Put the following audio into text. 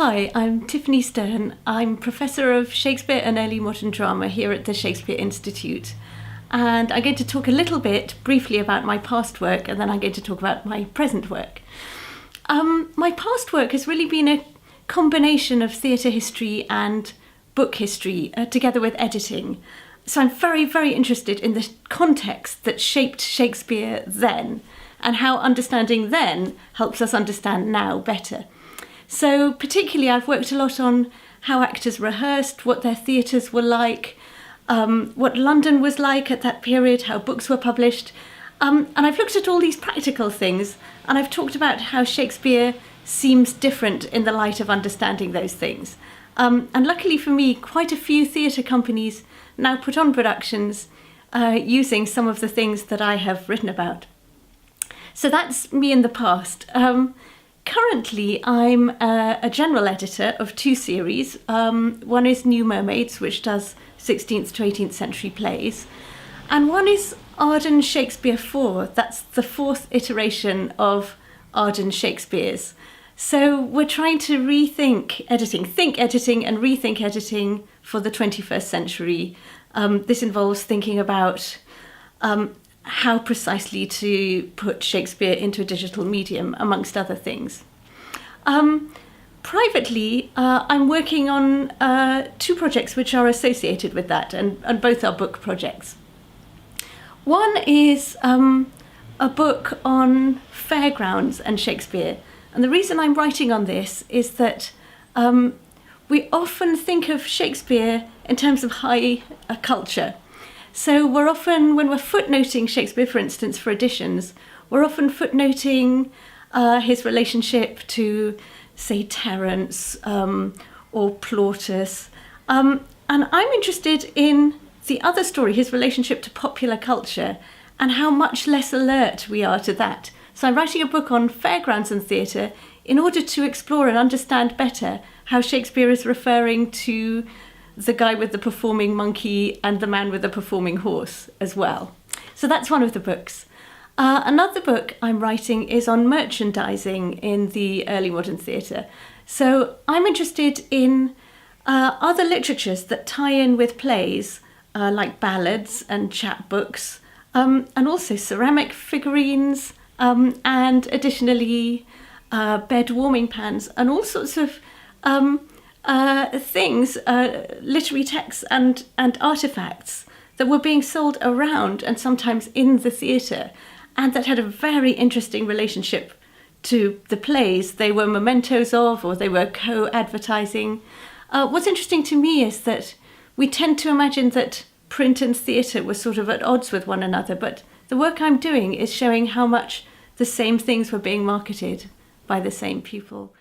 Hi, I'm Tiffany Stern. I'm Professor of Shakespeare and Early Modern Drama here at the Shakespeare Institute. And I'm going to talk a little bit briefly about my past work, and then I'm going to talk about my present work. My past work has really been a combination of theatre history and book history, together with editing. So I'm very, very interested in the context that shaped Shakespeare then, and how understanding then helps us understand now better. So particularly I've worked a lot on how actors rehearsed, what their theatres were like, what London was like at that period, how books were published. And I've looked at all these practical things, and I've talked about how Shakespeare seems different in the light of understanding those things. And luckily for me, quite a few theatre companies now put on productions using some of the things that I have written about. So that's me in the past. Currently, I'm a general editor of two series. One is New Mermaids, which does 16th to 18th century plays. And one is Arden Shakespeare 4. That's the fourth iteration of Arden Shakespeare's. So we're trying to rethink editing, think editing and rethink editing for the 21st century. This involves thinking about how precisely to put Shakespeare into a digital medium, amongst other things. Privately, I'm working on two projects which are associated with that, and both are book projects. One is a book on fairgrounds and Shakespeare. And the reason I'm writing on this is that we often think of Shakespeare in terms of high culture. So we're often, when we're footnoting Shakespeare, for instance, for editions, we're often footnoting his relationship to, say, Terence or Plautus. And I'm interested in the other story, his relationship to popular culture, and how much less alert we are to that. So I'm writing a book on fairgrounds and theatre in order to explore and understand better how Shakespeare is referring to the guy with the performing monkey and the man with the performing horse as well. So that's one of the books. Another book I'm writing is on merchandising in the early modern theatre. So I'm interested in other literatures that tie in with plays, like ballads and chapbooks, and also ceramic figurines, and additionally bed warming pans, and all sorts of things, literary texts and artefacts that were being sold around and sometimes in the theatre, and that had a very interesting relationship to the plays they were mementos of, or they were co-advertising. What's interesting to me is that we tend to imagine that print and theatre were sort of at odds with one another, but the work I'm doing is showing how much the same things were being marketed by the same people.